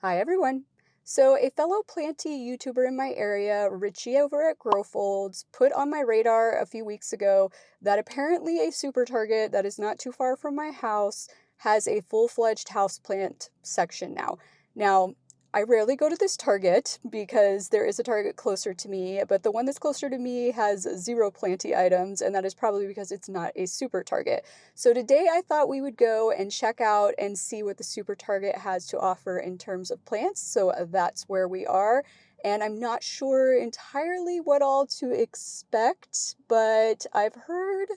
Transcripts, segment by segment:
Hi everyone. So a fellow planty YouTuber in my area, Richie over at Growfolds, put on my radar a few weeks ago that apparently a super target that is not too far from my house has a full-fledged houseplant section now. Now, I rarely go to this Target because there is a Target closer to me, but the one that's closer to me has zero planty items, and that is probably because it's not a super Target. So today I thought we would go and check out and see what the Super Target has to offer in terms of plants. So that's where we are. And I'm not sure entirely what all to expect, but I've heard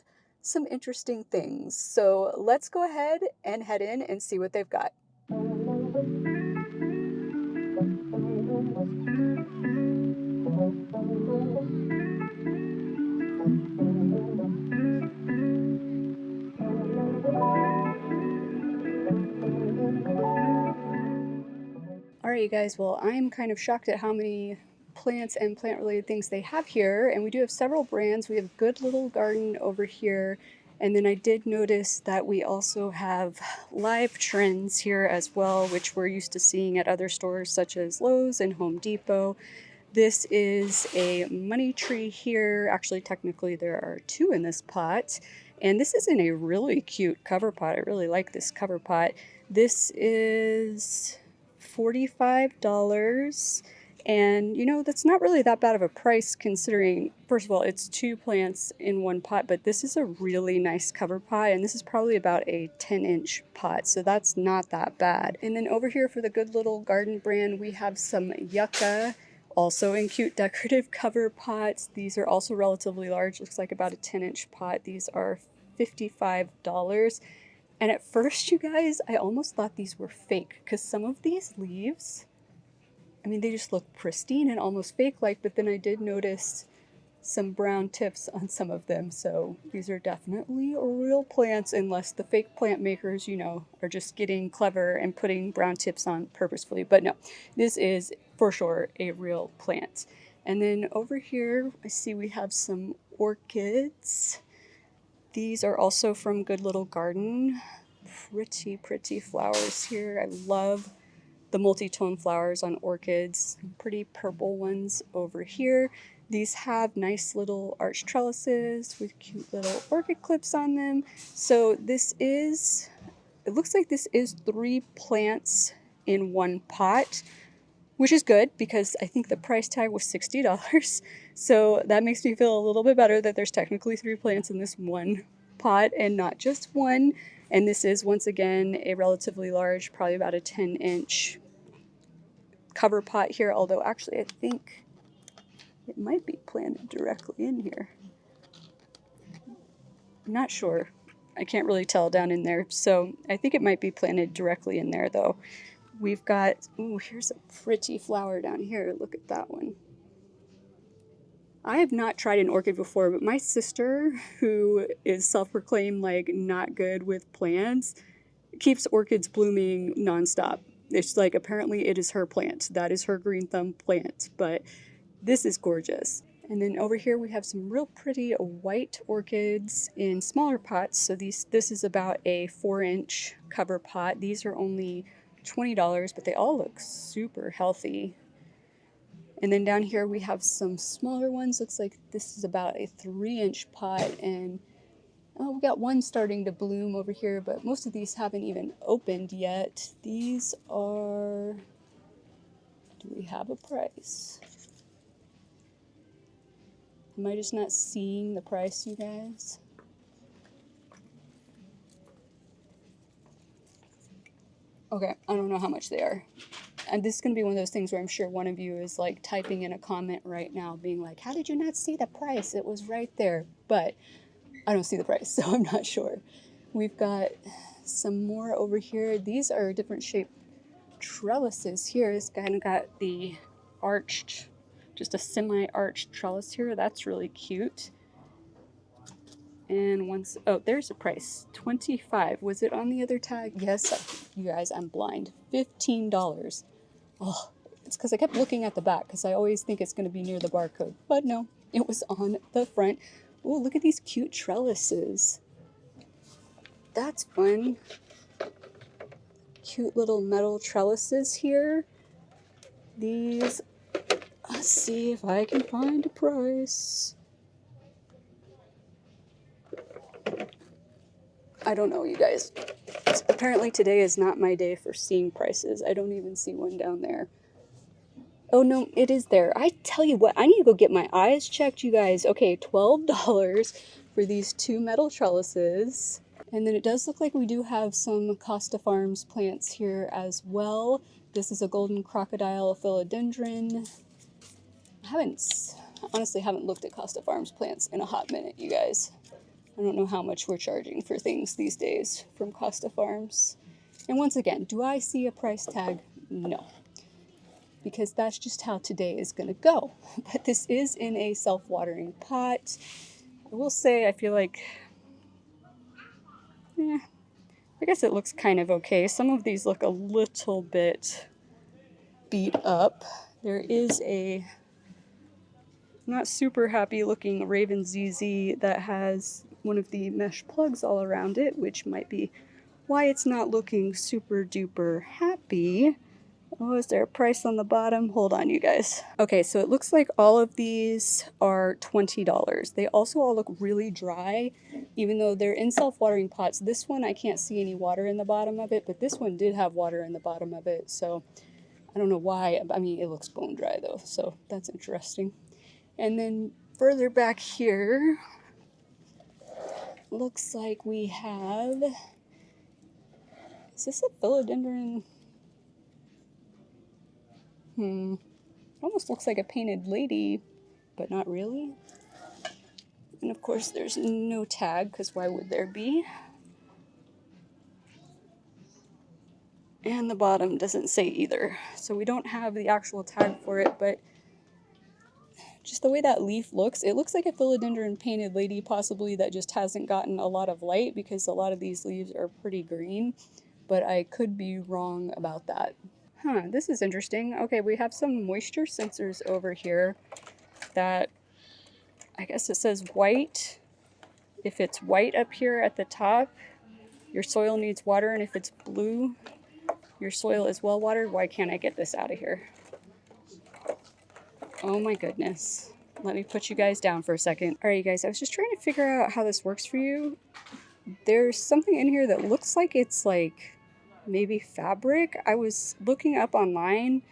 some interesting things. So let's go ahead and head in and see what they've got. All right, you guys, well, I'm kind of shocked at how many plants and plant-related things they have here, and we do have several brands. We have Good Little Garden over here, and then I did notice that we also have live trends here as well, which we're used to seeing at other stores such as Lowe's and Home Depot. This is a money tree here. Actually, technically, there are two in this pot, and this is in a really cute cover pot. I really like this cover pot. This is $45, and you know, that's not really that bad of a price considering, first of all, it's two plants in one pot, but this is a really nice cover pot, and this is probably about a 10-inch pot, so that's not that bad. And then over here for the Good Little Garden brand, we have some yucca, also in cute decorative cover pots. These are also relatively large, looks like about a 10-inch pot. These are $55. And at first, you guys, I almost thought these were fake because some of these leaves, I mean, they just look pristine and almost fake-like, but then I did notice some brown tips on some of them. So these are definitely real plants, unless the fake plant makers, you know, are just getting clever and putting brown tips on purposefully. But no, this is for sure a real plant. And then over here, I see we have some orchids. These are also from Good Little Garden. Pretty, pretty flowers here. I love the multi-tone flowers on orchids. Pretty purple ones over here. These have nice little arched trellises with cute little orchid clips on them. So this is, it looks like this is 3 plants in one pot, which is good because I think the price tag was $60. So that makes me feel a little bit better that there's technically 3 plants in this one pot and not just one. And this is, once again, a relatively large, probably about a 10-inch cover pot here, although actually I think it might be planted directly in here. I'm not sure. I can't really tell down in there, so I think it might be planted directly in there though. We've got, ooh, here's a pretty flower down here. Look at that one. I have not tried an orchid before, but my sister, who is self-proclaimed like not good with plants, keeps orchids blooming nonstop. It's like apparently it is her plant. That is her green thumb plant, but this is gorgeous. And then over here we have some real pretty white orchids in smaller pots. So this is about a 4-inch cover pot. These are only $20, but they all look super healthy. And then down here we have some smaller ones. Looks like this is about a 3-inch pot, and oh, we got one starting to bloom over here, but most of these haven't even opened yet. These are, do we have a price? Am I just not seeing the price, you guys? Okay, I don't know how much they are. And this is going to be one of those things where I'm sure one of you is like typing in a comment right now being like, how did you not see the price? It was right there. But I don't see the price, so I'm not sure. We've got some more over here. These are different shaped trellises here. It's kind of got the arched, just a semi-arched trellis here. That's really cute. And once, oh, there's a price, $25. Was it on the other tag? Yes, you guys, I'm blind. $15. Oh, it's because I kept looking at the back because I always think it's going to be near the barcode. But no, it was on the front. Oh, look at these cute trellises. That's fun. Cute little metal trellises here. These, let's see if I can find a price. I don't know, you guys. Apparently today is not my day for seeing prices. I don't even see one down there. Oh no, it is there. I tell you what, I need to go get my eyes checked, you guys. Okay, $12 for these 2 metal trellises. And then it does look like we do have some Costa Farms plants here as well. This is a golden crocodile philodendron. I honestly haven't looked at Costa Farms plants in a hot minute, you guys. I don't know how much we're charging for things these days from Costa Farms. And once again, do I see a price tag? No. Because that's just how today is going to go. But this is in a self-watering pot. I will say I feel like, I guess it looks kind of okay. Some of these look a little bit beat up. There is a not super happy looking Raven ZZ that has one of the mesh plugs all around it, which might be why it's not looking super duper happy. Oh, is there a price on the bottom? Hold on, you guys. Okay, so it looks like all of these are $20. They also all look really dry, even though they're in self-watering pots. This one, I can't see any water in the bottom of it, but this one did have water in the bottom of it, so I don't know why. I mean, it looks bone dry though, so that's interesting. And then further back here, looks like we have, is this a philodendron? It almost looks like a painted lady, but not really. And of course there's no tag, because why would there be? And the bottom doesn't say either. So we don't have the actual tag for it, but just the way that leaf looks, it looks like a philodendron painted lady, possibly that just hasn't gotten a lot of light, because a lot of these leaves are pretty green, but I could be wrong about that. Huh, this is interesting. Okay, we have some moisture sensors over here that, I guess it says white. If it's white up here at the top, your soil needs water, and if it's blue, your soil is well watered. Why can't I get this out of here? Oh my goodness. Let me put you guys down for a second. All right, you guys, I was just trying to figure out how this works for you. There's something in here that looks like it's like maybe fabric. I was looking up online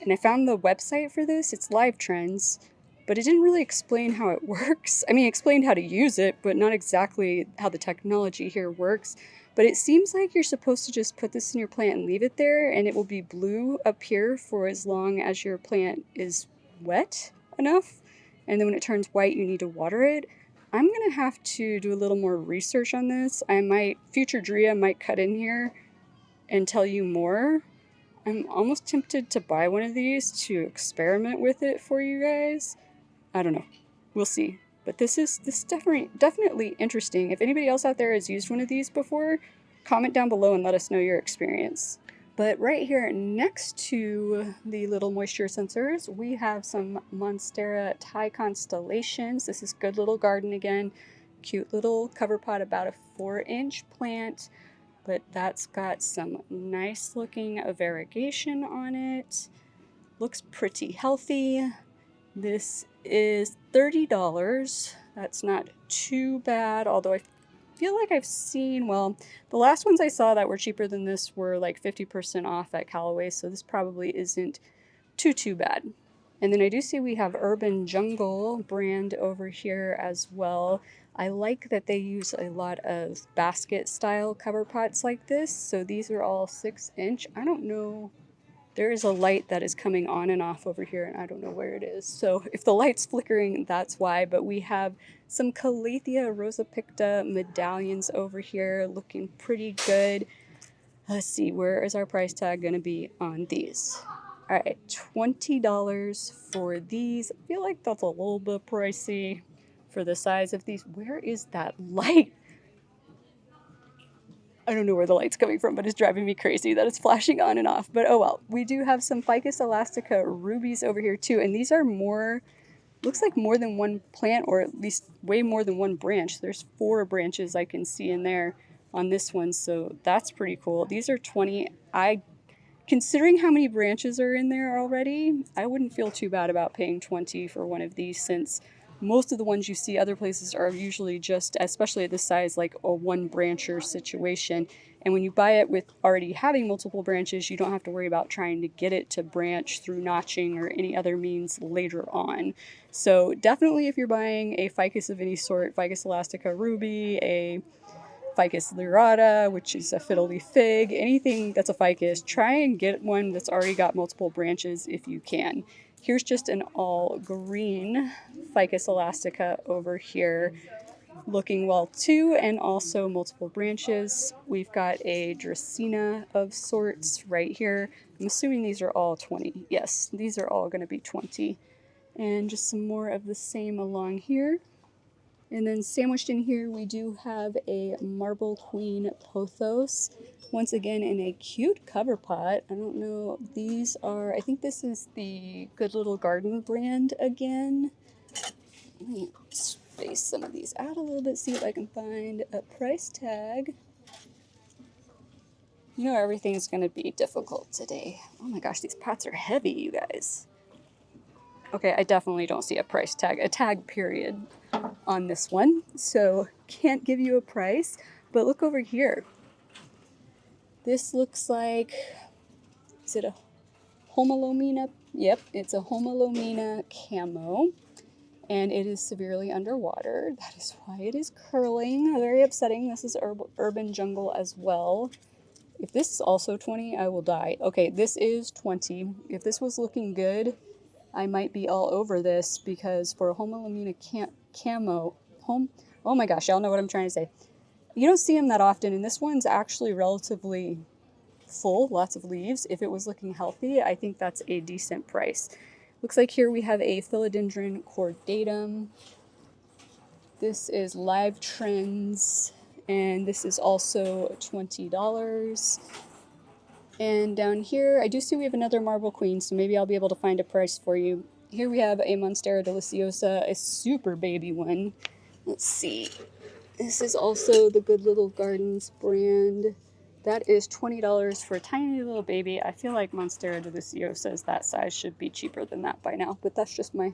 and I found the website for this. It's Live Trends, but it didn't really explain how it works. I mean, it explained how to use it, but not exactly how the technology here works. But it seems like you're supposed to just put this in your plant and leave it there, and it will be blue up here for as long as your plant is wet enough. And then when it turns white, you need to water it. I'm gonna have to do a little more research on this. Future Drea might cut in here and tell you more. I'm almost tempted to buy one of these to experiment with it for you guys. I don't know. We'll see. But this is definitely interesting. If anybody else out there has used one of these before, comment down below and let us know your experience. But right here next to the little moisture sensors, we have some Monstera Thai constellations. This is Good Little Garden again. Cute little cover pot, about a 4-inch plant, but that's got some nice looking variegation on it. Looks pretty healthy. This is $30. That's not too bad, although I feel like I've seen, well, the last ones I saw that were cheaper than this were like 50% off at Callaway, so this probably isn't too bad. And then I do see we have Urban Jungle brand over here as well. I like that they use a lot of basket style cover pots like this. So these are all 6-inch. I don't know. There is a light that is coming on and off over here, and I don't know where it is. So if the light's flickering, that's why. But we have some Calathea rosapicta medallions over here looking pretty good. Let's see, where is our price tag going to be on these? All right, $20 for these. I feel like that's a little bit pricey for the size of these. Where is that light? I don't know where the light's coming from, but it's driving me crazy that it's flashing on and off. But oh well. We do have some Ficus elastica rubies over here too, and these are more, looks like more than one plant, or at least way more than one branch. There's 4 branches I can see in there on this one, so that's pretty cool. These are 20. I Considering how many branches are in there already, I wouldn't feel too bad about paying $20 for one of these, since most of the ones you see other places are usually just, especially at this size, like a one brancher situation. And when you buy it with already having multiple branches, you don't have to worry about trying to get it to branch through notching or any other means later on. So definitely, if you're buying a ficus of any sort, Ficus elastica ruby, a Ficus lyrata, which is a fiddle leaf fig, anything that's a ficus, try and get one that's already got multiple branches if you can. Here's just an all green Ficus elastica over here, looking well too, and also multiple branches. We've got a Dracaena of sorts right here. I'm assuming these are all 20. Yes, these are all going to be 20. And just some more of the same along here. And then sandwiched in here, we do have a Marble Queen Pothos. Once again, in a cute cover pot. I don't know, these are, I think this is the Good Little Garden brand again. Let me space some of these out a little bit, see if I can find a price tag. You know everything's going to be difficult today. Oh my gosh, these pots are heavy, you guys. Okay, I definitely don't see a price tag, a tag period on this one, so can't give you a price. But look over here. This looks like, is it a Homalomena? Yep, it's a Homalomena camo, and it is severely underwater. That is why it is curling. Very upsetting. This is urban jungle as well. If this is also 20, I will die. Okay, this is 20. If this was looking good, I might be all over this, because for a Homalomena camo, oh my gosh, y'all know what I'm trying to say. You don't see them that often, and this one's actually relatively full, lots of leaves. If it was looking healthy, I think that's a decent price. Looks like here we have a Philodendron cordatum. This is Live Trends, and this is also $20. And down here, I do see we have another Marble Queen, so maybe I'll be able to find a price for you. Here we have a Monstera Deliciosa, a super baby one. Let's see. This is also the Good Little Gardens brand. That is $20 for a tiny little baby. I feel like Monstera Deliciosas that size should be cheaper than that by now, but that's just my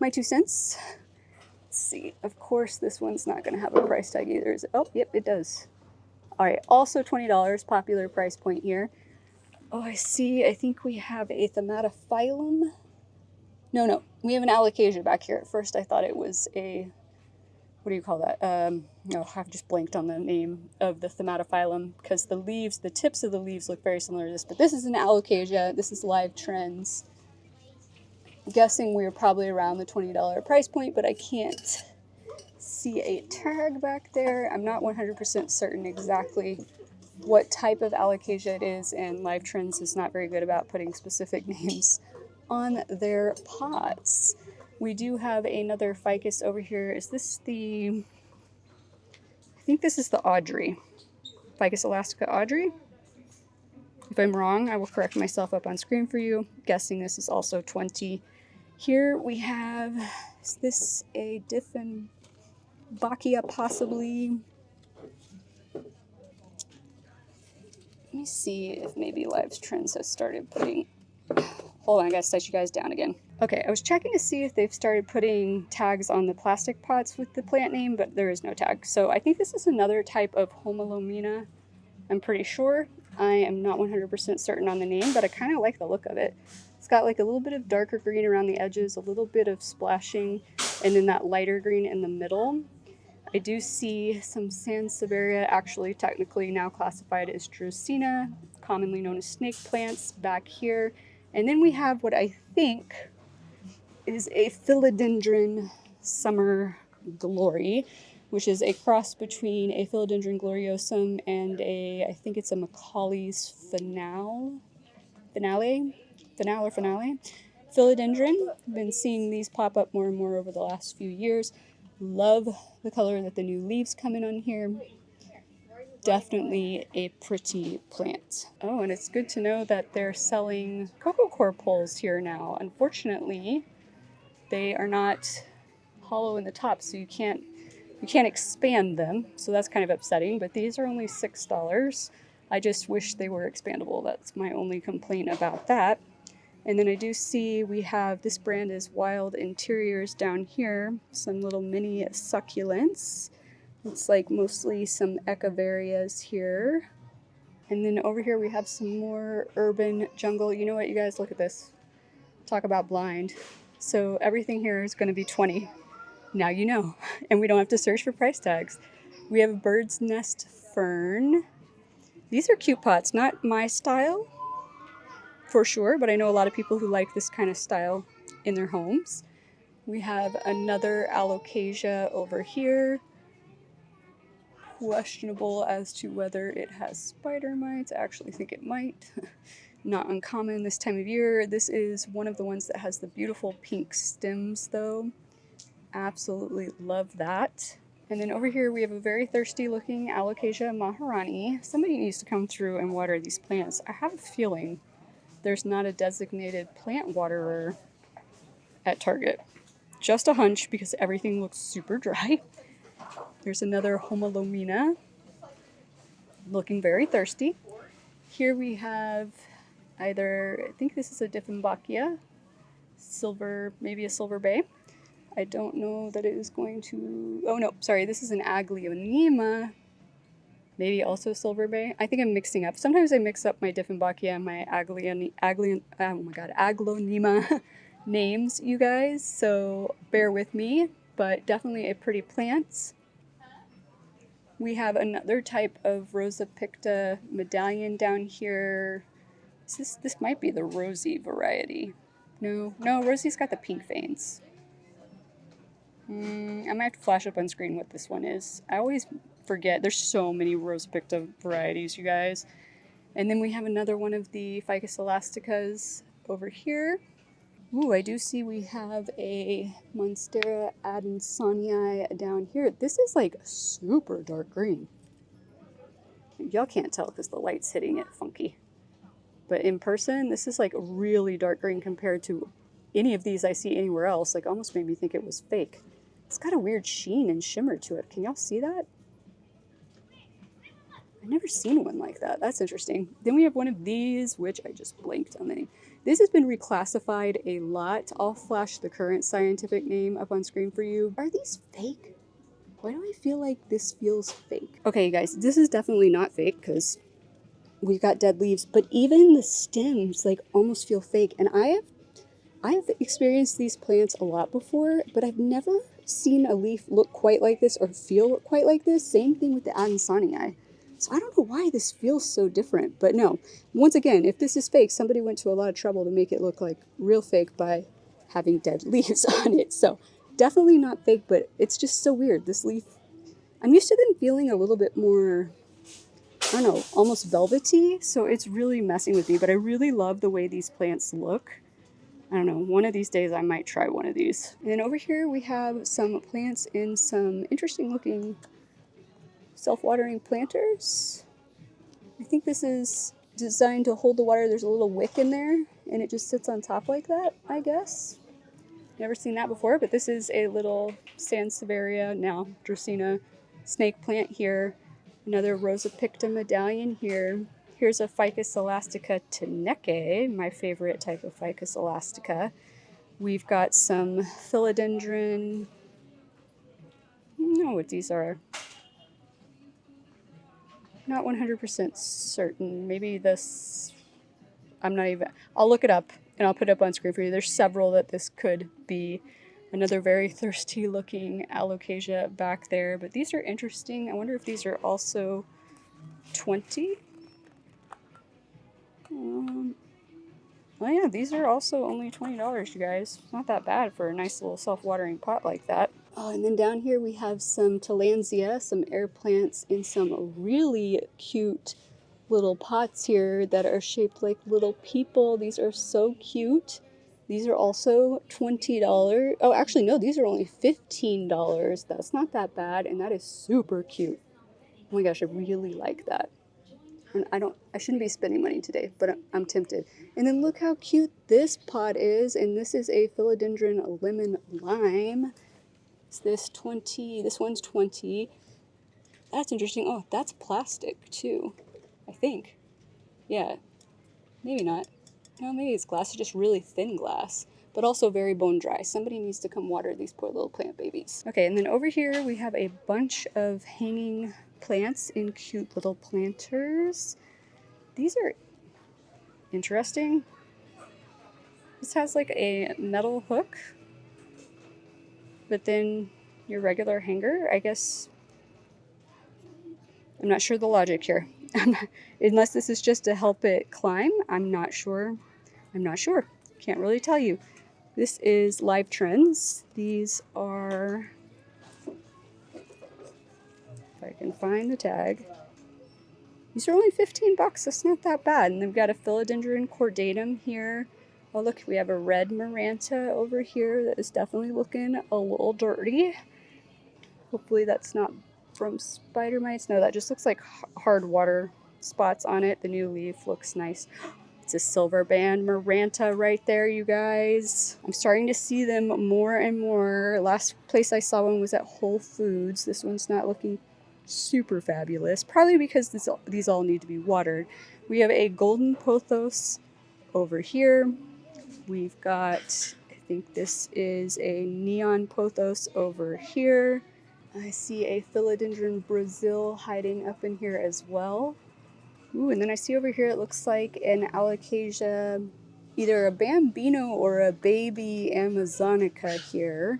2 cents. Let's see. Of course, this one's not going to have a price tag either, is it? Oh, yep, it does. All right, also $20, popular price point here. Oh, I see. I think we have a Thematophyllum. No, we have an Alocasia back here. At first, I thought it was a, what do you call that? No, I've just blanked on the name of the Thematophyllum, because the leaves, the tips of the leaves look very similar to this, but this is an Alocasia. This is Live Trends. I'm guessing we're probably around the $20 price point, but I can't see a tag back there. I'm not 100% certain exactly what type of Alocasia it is, and Live Trends is not very good about putting specific names on their pots. We do have another ficus over here. Is this the, I think this is the Audrey. Ficus elastica Audrey. If I'm wrong, I will correct myself up on screen for you. Guessing this is also 20. Here we have, is this a Dieffenbachia possibly? Let me see if maybe Live Trends has started putting, hold on, I gotta set you guys down again. Okay, I was checking to see if they've started putting tags on the plastic pots with the plant name, but there is no tag. So I think this is another type of Homalomena, I'm pretty sure. I am not 100% certain on the name, but I kind of like the look of it. It's got like a little bit of darker green around the edges, a little bit of splashing, and then that lighter green in the middle. I do see some Sansevieria, actually technically now classified as Dracaena, commonly known as snake plants, back here. And then we have what I think is a Philodendron Summer Glory, which is a cross between a Philodendron gloriosum and a, I think it's a Macaulay's finale. Philodendron. I've been seeing these pop up more and more over the last few years. Love the color that the new leaves come in on here. Definitely a pretty plant. Oh, and it's good to know that they're selling cocoa core poles here now. Unfortunately, they are not hollow in the top, so you can't expand them. So that's kind of upsetting, but these are only $6. I just wish they were expandable. That's my only complaint about that. And then I do see we have, this brand is Wild Interiors down here, some little mini succulents. It's like mostly some echeverias here. And then over here we have some more urban jungle. You know what, you guys, look at this. Talk about blind. So everything here is going to be 20. Now you know. And we don't have to search for price tags. We have a bird's nest fern. These are cute pots, not my style for sure, but I know a lot of people who like this kind of style in their homes. We have another alocasia over here. Questionable as to whether it has spider mites. I actually think it might. Not uncommon this time of year. This is one of the ones that has the beautiful pink stems though. Absolutely love that. And then over here we have a very thirsty looking Alocasia Maharani. Somebody needs to come through and water these plants. I have a feeling there's not a designated plant waterer at Target. Just a hunch because everything looks super dry. There's another Homalomina looking very thirsty. Here we have either, I think this is a Dieffenbachia, silver, maybe a silver bay. I don't know that it is going to, oh no, sorry, this is an Aglaonema, maybe also silver bay. I think I'm mixing up. Sometimes I mix up my Dieffenbachia and my Aglaonema names, you guys, so bear with me, but definitely a pretty plant. We have another type of Rosa Picta medallion down here. This might be the rosy variety. No, Rosie's got the pink veins. I might have to flash up on screen what this one is. I always forget. There's so many Rosa Picta varieties, you guys. And then we have another one of the Ficus elasticas over here. Ooh, I do see we have a Monstera adansonii down here. This is like super dark green. Y'all can't tell because the light's hitting it funky. But in person, this is like really dark green compared to any of these I see anywhere else. Like almost made me think it was fake. It's got a weird sheen and shimmer to it. Can y'all see that? I've never seen one like that. That's interesting. Then we have one of these, which I just blanked on the name. This has been reclassified a lot. I'll flash the current scientific name up on screen for you. Are these fake? Why do I feel like this feels fake? Okay, guys, this is definitely not fake because we've got dead leaves, but even the stems like almost feel fake. And I've experienced these plants a lot before, but I've never seen a leaf look quite like this or feel quite like this. Same thing with the adansonii. So I don't know why this feels so different, but no. Once again, if this is fake, somebody went to a lot of trouble to make it look like real fake by having dead leaves on it. So definitely not fake, but it's just so weird. This leaf, I'm used to them feeling a little bit more, I don't know, almost velvety. So it's really messing with me, but I really love the way these plants look. I don't know, one of these days I might try one of these. And then over here we have some plants in some interesting looking self-watering planters. I think this is designed to hold the water. There's a little wick in there and it just sits on top like that, I guess. Never seen that before, but this is a little Sansevieria, now Dracaena, snake plant here. Another Rosa Picta medallion here. Here's a Ficus elastica teneke, my favorite type of Ficus elastica. We've got some philodendron. I don't know what these are. Not 100% certain. Maybe this, I'm not even, I'll look it up and I'll put it up on screen for you. There's several that this could be. Another very thirsty looking alocasia back there, but these are interesting. I wonder if these are also 20. Oh yeah, these are also only $20, you guys. It's not that bad for a nice little self-watering pot like that. Oh, and then down here we have some tillandsia, some air plants in some really cute little pots here that are shaped like little people. These are so cute. These are also $20. Oh, actually, no, these are only $15. That's not that bad, and that is super cute. Oh my gosh, I really like that. And I shouldn't be spending money today, but I'm tempted. And then look how cute this pot is, and this is a philodendron lemon lime. Is this 20? This one's 20. That's interesting. Oh, that's plastic too. I think. Yeah, maybe not. No, maybe it's glass. It's just really thin glass, but also very bone dry. Somebody needs to come water these poor little plant babies. Okay, and then over here we have a bunch of hanging plants in cute little planters. These are interesting. This has like a metal hook, but then your regular hanger, I guess. I'm not sure the logic here. Unless this is just to help it climb, I'm not sure. I'm not sure. Can't really tell you. This is Live Trends. These are, if I can find the tag, these are only 15 bucks. That's not that bad. And they've got a philodendron cordatum here. Oh, look, we have a red maranta over here that is definitely looking a little dirty. Hopefully that's not from spider mites. No, that just looks like hard water spots on it. The new leaf looks nice. It's a silver band maranta right there, you guys. I'm starting to see them more and more. Last place I saw one was at Whole Foods. This one's not looking super fabulous, probably because these all need to be watered. We have a golden pothos over here. We've got, I think this is a neon pothos over here. I see a philodendron Brazil hiding up in here as well. Ooh, and then I see over here it looks like an alocasia, either a bambino or a baby amazonica here.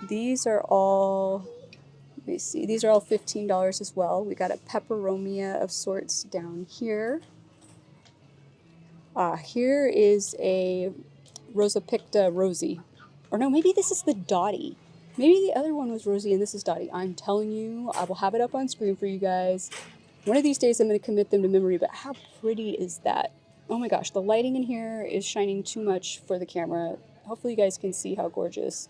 These are all, let me see, these are all $15 as well. We got a peperomia of sorts down here. Here is a Rosa Picta Rosie. Or no, maybe this is the Dottie. Maybe the other one was Rosie and this is Dottie. I'm telling you, I will have it up on screen for you guys. One of these days I'm going to commit them to memory, but how pretty is that? Oh my gosh, the lighting in here is shining too much for the camera. Hopefully you guys can see how gorgeous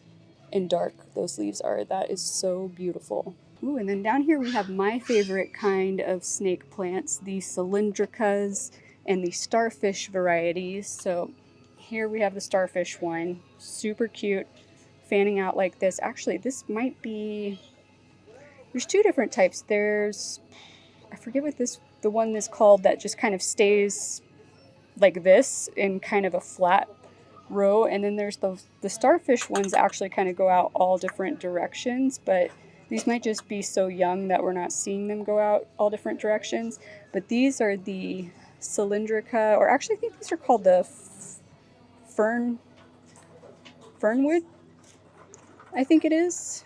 and dark those leaves are. That is so beautiful. Ooh, and then down here we have my favorite kind of snake plants, the cylindricas and the starfish varieties. So here we have the starfish one, super cute, fanning out like this. Actually, this might be, there's two different types. There's, I forget what the one is called that just kind of stays like this in kind of a flat row. And then there's the starfish ones actually kind of go out all different directions, but these might just be so young that we're not seeing them go out all different directions. But these are the cylindrica, or actually I think these are called the fernwood, I think it is.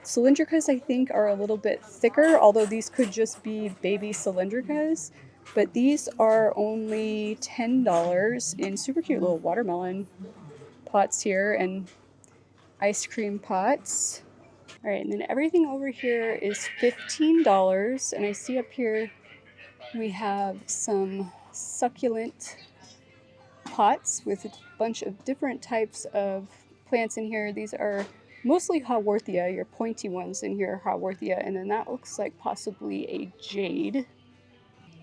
Cylindricas, I think, are a little bit thicker, although these could just be baby cylindricas. But these are only $10 in super cute little watermelon pots here and ice cream pots. All right, and then everything over here is $15. And I see up here we have some succulent pots with a bunch of different types of plants in here. These are mostly Haworthia, your pointy ones in here are Haworthia, and then that looks like possibly a jade.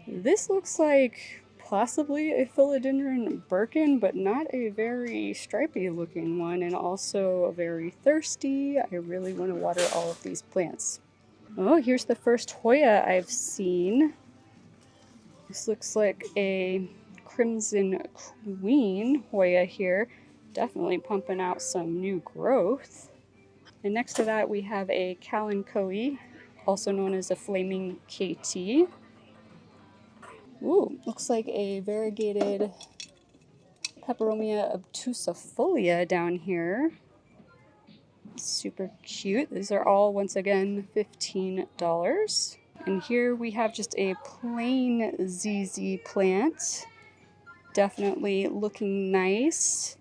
This looks like possibly a philodendron Birkin, but not a very stripy looking one, and also very thirsty. I really want to water all of these plants. Oh, here's the first Hoya I've seen. This looks like a Crimson Queen Hoya here. Definitely pumping out some new growth. And next to that we have a Kalanchoe, also known as a Flaming KT. Ooh, looks like a variegated Peperomia obtusifolia down here. Super cute. These are all, once again, $15. And here we have just a plain ZZ plant. Definitely looking nice.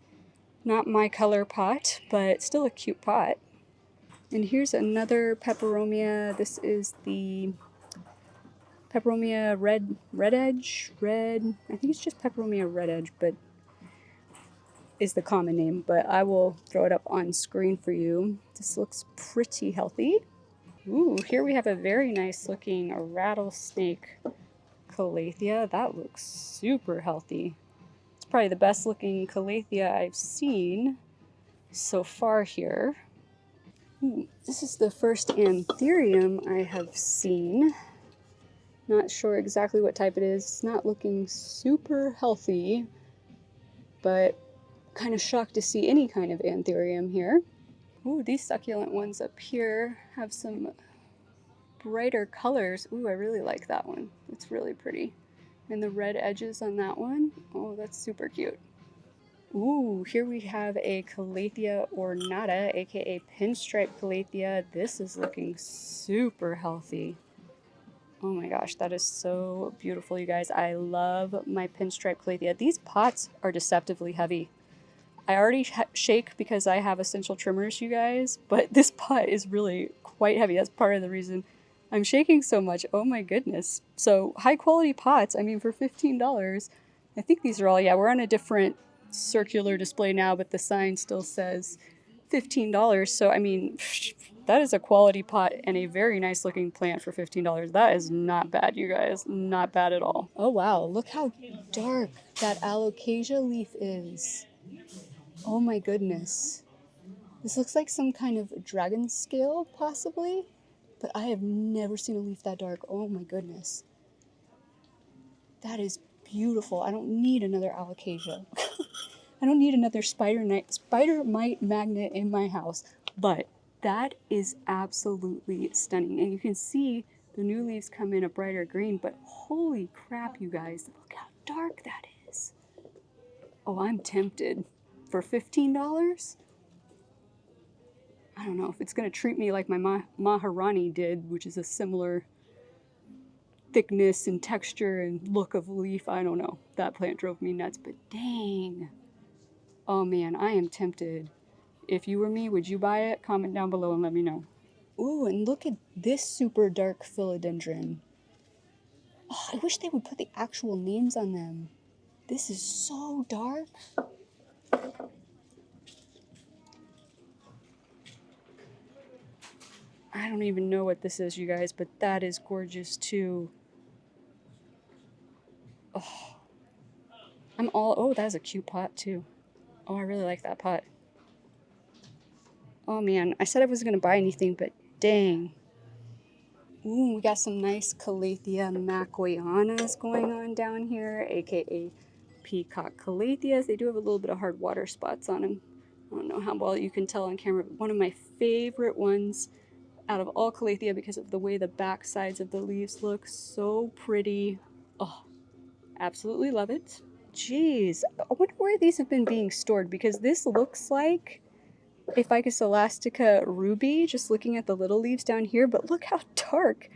Not my color pot, but still a cute pot. And here's another peperomia. This is the Peperomia red edge. I think it's just Peperomia red edge, but is the common name. But I will throw it up on screen for you. This looks pretty healthy. Ooh, here we have a very nice looking rattlesnake calathea. That looks super healthy. It's probably the best looking calathea I've seen so far here. Ooh, this is the first anthurium I have seen. Not sure exactly what type it is. It's not looking super healthy, but kind of shocked to see any kind of anthurium here. Ooh, these succulent ones up here have some brighter colors. Ooh, I really like that one. It's really pretty. And the red edges on that one, oh, that's super cute. Ooh, here we have a Calathea ornata, aka pinstripe Calathea. This is looking super healthy. Oh my gosh, that is so beautiful, you guys. I love my pinstripe Calathea. These pots are deceptively heavy. I already shake because I have essential trimmers, you guys, but this pot is really quite heavy. That's part of the reason I'm shaking so much. Oh my goodness. So high quality pots, I mean, for $15, I think these are all, yeah, we're on a different circular display now, but the sign still says $15. So, I mean, that is a quality pot and a very nice looking plant for $15. That is not bad, you guys. Not bad at all. Oh wow, look how dark that alocasia leaf is. Oh my goodness. This looks like some kind of dragon scale, possibly, but I have never seen a leaf that dark. Oh my goodness. That is beautiful. I don't need another alocasia. I don't need another spider mite magnet in my house, but that is absolutely stunning. And you can see the new leaves come in a brighter green, but holy crap, you guys, look how dark that is. Oh, I'm tempted. For $15? I don't know if it's going to treat me like my Maharani did, which is a similar thickness and texture and look of leaf. I don't know. That plant drove me nuts, but dang. Oh man, I am tempted. If you were me, would you buy it? Comment down below and let me know. Ooh, and look at this super dark philodendron. Oh, I wish they would put the actual names on them. This is so dark. I don't even know what this is, you guys, but that is gorgeous too. Oh, oh, that is a cute pot too. Oh, I really like that pot. Oh man, I said I wasn't gonna buy anything, but dang. Ooh, we got some nice Calathea macquayanas going on down here, aka peacock Calatheas. They do have a little bit of hard water spots on them. I don't know how well you can tell on camera, but one of my favorite ones out of all Calathea because of the way the back sides of the leaves look. So pretty. Oh, absolutely love it. Jeez, I wonder where these have been being stored because this looks like a Ficus elastica ruby, just looking at the little leaves down here, but look how dark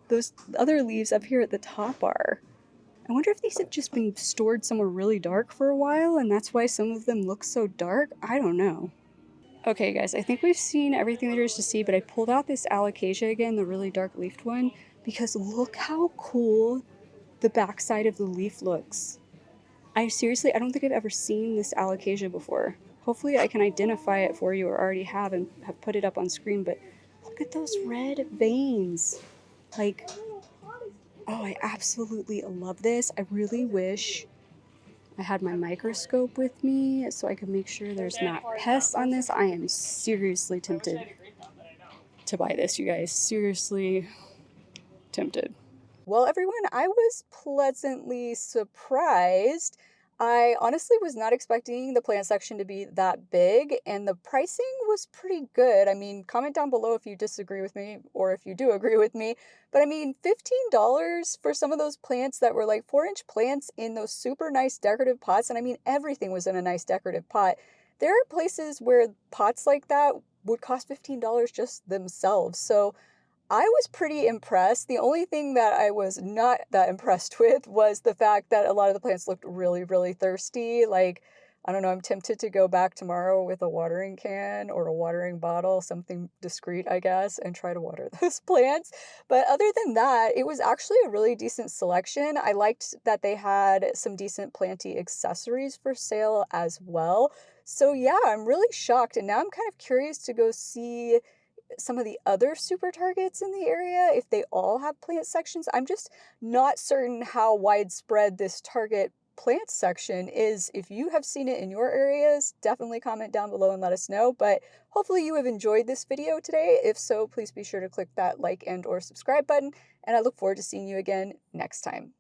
those other leaves up here at the top are. I wonder if these have just been stored somewhere really dark for a while and that's why some of them look so dark. I don't know. Okay guys, I think we've seen everything there is to see, but I pulled out this alocasia again, the really dark leafed one, because look how cool the backside of the leaf looks. I don't think I've ever seen this alocasia before. Hopefully I can identify it for you or already have and have put it up on screen, but look at those red veins. Like, oh, I absolutely love this. I really wish I had my microscope with me so I could make sure there's not pests on this. I am seriously tempted to buy this, you guys. Seriously tempted. Well, everyone, I was pleasantly surprised. I honestly was not expecting the plant section to be that big, and the pricing was pretty good. I mean, comment down below if you disagree with me or if you do agree with me. But I mean, $15 for some of those plants that were like 4-inch plants in those super nice decorative pots. And I mean, everything was in a nice decorative pot. There are places where pots like that would cost $15 just themselves. So I was pretty impressed. The only thing that I was not that impressed with was the fact that a lot of the plants looked really, really thirsty. Like, I don't know, I'm tempted to go back tomorrow with a watering can or a watering bottle, something discreet, I guess, and try to water those plants. But other than that, it was actually a really decent selection. I liked that they had some decent planty accessories for sale as well. So yeah, I'm really shocked. And now I'm kind of curious to go see some of the other super targets in the area, if they all have plant sections. I'm just not certain how widespread this target plants section is if you have seen it in your areas, definitely comment down below and let us know. But hopefully you have enjoyed this video today. If so, please be sure to click that like and or subscribe button, and I look forward to seeing you again next time.